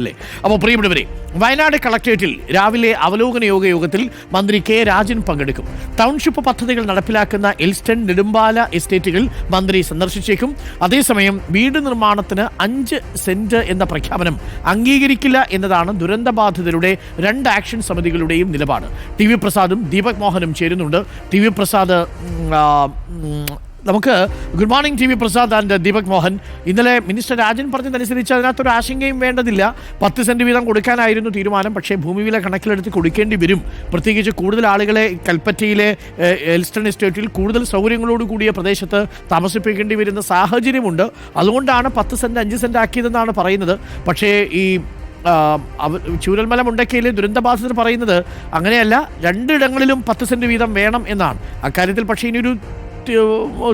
അല്ലേ? അപ്പോൾ പ്രിയപ്പെട്ടവരെ, വയനാട് കളക്ട്രേറ്റിൽ രാവിലെ അവലോകന യോഗത്തിൽ മന്ത്രി കെ രാജൻ പങ്കെടുക്കും. ടൗൺഷിപ്പ് പദ്ധതികൾ നടപ്പിലാക്കുന്ന എൽസ്റ്റൺ നെടുമ്പാല എസ്റ്റേറ്റുകൾ മന്ത്രി സന്ദർശിച്ചേക്കും. അതേസമയം വീട് നിർമ്മാണത്തിന് 5 സെന്റ് എന്ന പ്രഖ്യാപനം അംഗീകരിക്കില്ല എന്നതാണ് ദുരന്തബാധിതരുടെ 2 ആക്ഷൻ സമിതികളുടെയും നിലപാട്. ടി വി പ്രസാദും ദീപക് മോഹനും ചേരുന്നുണ്ട്. ടി വി പ്രസാദ്, നമുക്ക് good morning T V Prasad and Deepak Mohan. ഇന്നലെ മിനിസ്റ്റർ രാജൻ പറഞ്ഞതനുസരിച്ച് അതിനകത്തൊരു ആശങ്കയും വേണ്ടതില്ല. 10 സെന്റ് വീതം കൊടുക്കാനായിരുന്നു തീരുമാനം. പക്ഷേ ഭൂമിവില കണക്കിലെടുത്ത് കൊടുക്കേണ്ടി വരും. പ്രത്യേകിച്ച് കൂടുതൽ ആളുകളെ കൽപ്പറ്റയിലെ എൽസ്റ്റൺ എസ്റ്റേറ്റിൽ കൂടുതൽ സൗകര്യങ്ങളോട് കൂടിയ പ്രദേശത്ത് താമസിപ്പിക്കേണ്ടി വരുന്ന സാഹചര്യമുണ്ട്. അതുകൊണ്ടാണ് 10 സെന്റ് 5 സെന്റ് ആക്കിയതെന്നാണ് പറയുന്നത്. പക്ഷേ ഈ ചൂരൽമല മുണ്ടക്കയിലെ ദുരന്തബാധിതർ പറയുന്നത് അങ്ങനെയല്ല, 2 ഇടങ്ങളിലും 10 സെന്റ് വീതം വേണം എന്നാണ്. അക്കാര്യത്തിൽ പക്ഷേ ഇനിയൊരു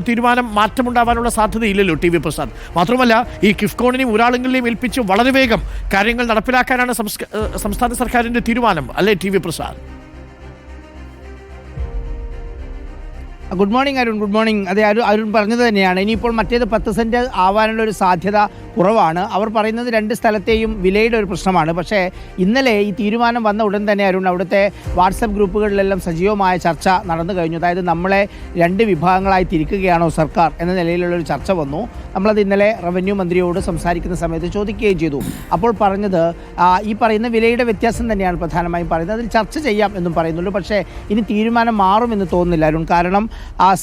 തീരുമാനം മാറ്റമുണ്ടാവാനുള്ള സാധ്യതയില്ലല്ലോ ടി വി പ്രസാദ്. മാത്രമല്ല, ഈ കിഫ്കോണിനെയും ഊരാളുങ്ങളിലെയും ഏൽപ്പിച്ച് വളരെ വേഗം കാര്യങ്ങൾ നടപ്പിലാക്കാനാണ് സംസ്ഥാന സർക്കാരിൻ്റെ തീരുമാനം, അല്ലേ T V Prasad? Good morning Arun. Good morning. അതെ, അരുൺ പറഞ്ഞത് തന്നെയാണ്. ഇനിയിപ്പോൾ മറ്റേത് 10 സെന്റ് ആവാനുള്ള ഒരു സാധ്യത കുറവാണ്. അവർ പറയുന്നത് 2 സ്ഥലത്തെയും വിലയുടെ ഒരു പ്രശ്നമാണ്. പക്ഷേ ഇന്നലെ ഈ തീരുമാനം വന്ന ഉടൻ തന്നെ അരുൺ, അവിടുത്തെ വാട്സപ്പ് ഗ്രൂപ്പുകളിലെല്ലാം സജീവമായ ചർച്ച നടന്നു കഴിഞ്ഞു. അതായത് നമ്മളെ 2 വിഭാഗങ്ങളായി തിരിക്കുകയാണോ സർക്കാർ എന്ന നിലയിലുള്ളൊരു ചർച്ച വന്നു. നമ്മളത് ഇന്നലെ റവന്യൂ മന്ത്രിയോട് സംസാരിക്കുന്ന സമയത്ത് ചോദിക്കുകയും ചെയ്തു. അപ്പോൾ പറഞ്ഞത് ഈ പറയുന്ന വിലയുടെ വ്യത്യാസം തന്നെയാണ് പ്രധാനമായും പറയുന്നത്. അതിൽ ചർച്ച ചെയ്യാം എന്നും പറയുന്നുള്ളൂ. പക്ഷേ ഇനി തീരുമാനം മാറുമെന്ന് തോന്നുന്നില്ല അരുൺ. കാരണം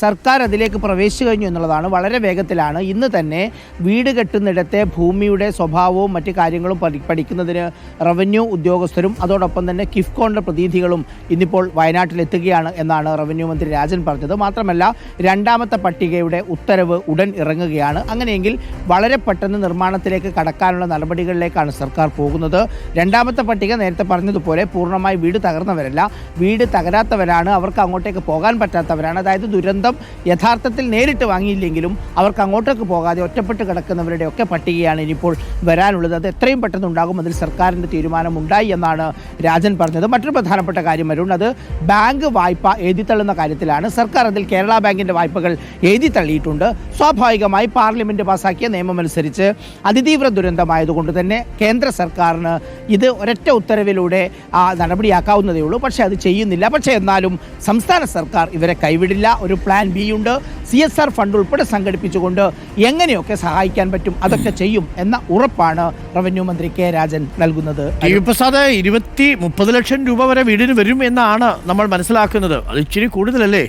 സർക്കാർ അതിലേക്ക് പ്രവേശിച്ചു കഴിഞ്ഞു എന്നുള്ളതാണ്. വളരെ വേഗത്തിലാണ്. ഇന്ന് തന്നെ വീട് കെട്ടുന്നിടത്തെ ഭൂമിയുടെ സ്വഭാവവും മറ്റു കാര്യങ്ങളും പഠിക്കുന്നതിന് റവന്യൂ ഉദ്യോഗസ്ഥരും അതോടൊപ്പം തന്നെ കിഫ്കോണിൻ്റെ പ്രതിനിധികളും ഇന്നിപ്പോൾ വയനാട്ടിലെത്തുകയാണ് എന്നാണ് റവന്യൂ മന്ത്രി രാജൻ പറഞ്ഞത്. മാത്രമല്ല, 2ാമത്തെ പട്ടികയുടെ ഉത്തരവ് ഉടൻ ഇറങ്ങുകയാണ്. അങ്ങനെയെങ്കിൽ വളരെ പെട്ടെന്ന് നിർമ്മാണത്തിലേക്ക് കടക്കാനുള്ള നടപടികളിലേക്കാണ് സർക്കാർ പോകുന്നത്. 2ാമത്തെ പട്ടിക നേരത്തെ പറഞ്ഞതുപോലെ പൂർണ്ണമായി വീട് തകർന്നവരല്ല, വീട് തകരാത്തവരാണ്, അവർക്ക് അങ്ങോട്ടേക്ക് പോകാൻ പറ്റാത്തവരാണ്. അതായത് ദുരന്തം യഥാർത്ഥത്തിൽ നേരിട്ട് വാങ്ങിയില്ലെങ്കിലും അവർക്ക് അങ്ങോട്ടേക്ക് പോകാതെ ഒറ്റപ്പെട്ട് കിടക്കുന്നവരുടെ ഒക്കെ പട്ടികയാണ് ഇനിയിപ്പോൾ വരാനുള്ളത്. അത് എത്രയും പെട്ടെന്ന് ഉണ്ടാകും. അതിൽ സർക്കാരിൻ്റെ തീരുമാനമുണ്ടായി എന്നാണ് രാജൻ പറഞ്ഞത്. മറ്റൊരു പ്രധാനപ്പെട്ട കാര്യം അരുൺ, അത് ബാങ്ക് വായ്പ എഴുതിത്തള്ളുന്ന കാര്യത്തിലാണ്. സർക്കാർ അതിൽ കേരള ബാങ്കിൻ്റെ വായ്പകൾ എഴുതിത്തള്ളിയിട്ടുണ്ട്. സ്വാഭാവികമായി പാർലമെൻറ്റ് പാസാക്കിയ നിയമമനുസരിച്ച് അതിതീവ്ര ദുരന്തമായതുകൊണ്ട് തന്നെ കേന്ദ്ര സർക്കാരിന് ഇത് ഒരൊറ്റ ഉത്തരവിലൂടെ നടപടിയാക്കാവുന്നതേ ഉള്ളൂ. പക്ഷേ അത് ചെയ്യുന്നില്ല. പക്ഷേ എന്നാലും സംസ്ഥാന സർക്കാർ ഇവരെ കൈവിടില്ല. ഒരു പ്ലാൻ ബി ഉണ്ട്. CSR ഫണ്ട് ഉൾപ്പെടെ സംഘടിപ്പിച്ചുകൊണ്ട് എങ്ങനെയൊക്കെ സഹായിക്കാൻ പറ്റും അതൊക്കെ ചെയ്യും എന്ന ഉറപ്പാണ് റവന്യൂ മന്ത്രി കെ രാജൻ നൽകുന്നത്. പ്രസാദ്, 20-30 ലക്ഷം രൂപ വരെ വീടിന് വരും എന്നാണ് നമ്മൾ മനസ്സിലാക്കുന്നത്. അത് ഇച്ചിരി കൂടുതലല്ലേ?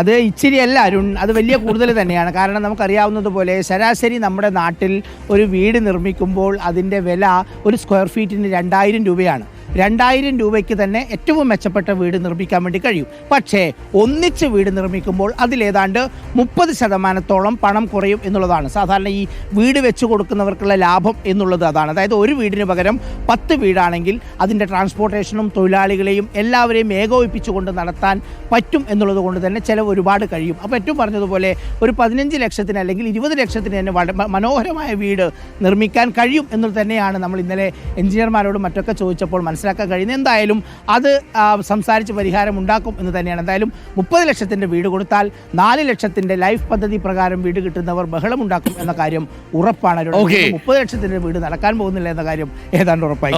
അത് ഇച്ചിരിയല്ല അരുൺ, അത് വലിയ കൂടുതൽ തന്നെയാണ്. കാരണം നമുക്കറിയാവുന്നതുപോലെ ശരാശരി നമ്മുടെ നാട്ടിൽ ഒരു വീട് നിർമ്മിക്കുമ്പോൾ അതിൻ്റെ വില ഒരു സ്ക്വയർ ഫീറ്റിന് 2000 രൂപയാണ്. 2000 രൂപയ്ക്ക് തന്നെ ഏറ്റവും മെച്ചപ്പെട്ട വീട് നിർമ്മിക്കാൻ വേണ്ടി കഴിയും. പക്ഷേ ഒന്നിച്ച് വീട് നിർമ്മിക്കുമ്പോൾ അതിലേതാണ്ട് 30% പണം കുറയും എന്നുള്ളതാണ് സാധാരണ ഈ വീട് വെച്ച് കൊടുക്കുന്നവർക്കുള്ള ലാഭം എന്നുള്ളത്. അതാണ്. അതായത് ഒരു വീടിന് പകരം 10 വീടാണെങ്കിൽ അതിൻ്റെ ട്രാൻസ്പോർട്ടേഷനും തൊഴിലാളികളെയും എല്ലാവരെയും ഏകോപിപ്പിച്ചുകൊണ്ട് നടത്താൻ പറ്റും എന്നുള്ളത് കൊണ്ട് തന്നെ ചിലവ് ഒരുപാട് കഴിയും. അപ്പോൾ ഏറ്റവും പറഞ്ഞതുപോലെ ഒരു 15 ലക്ഷത്തിന് അല്ലെങ്കിൽ 20 ലക്ഷത്തിന് തന്നെ മനോഹരമായ വീട് നിർമ്മിക്കാൻ കഴിയും എന്നുള്ളത് തന്നെയാണ് നമ്മൾ ഇന്നലെ എഞ്ചിനീയർമാരോടും മറ്റൊക്കെ ചോദിച്ചപ്പോൾ മനസ്സിലാക്കാൻ കഴിയുന്നത്. എന്തായാലും അത് സംസാരിച്ച് പരിഹാരം ഉണ്ടാക്കും എന്ന് തന്നെയാണ്. എന്തായാലും 30 ലക്ഷത്തിൻ്റെ വീട് കൊടുത്താൽ 4 ലക്ഷത്തിൻ്റെ ലൈഫ് പദ്ധതി പ്രകാരം വീട് കിട്ടുന്നവർ ബഹളമുണ്ടാക്കും എന്ന കാര്യം ഉറപ്പാണ്. 30 ലക്ഷത്തിൻ്റെ വീട് നടക്കാൻ പോകുന്നില്ല എന്ന കാര്യം ഏതാണ്ട് ഉറപ്പായി.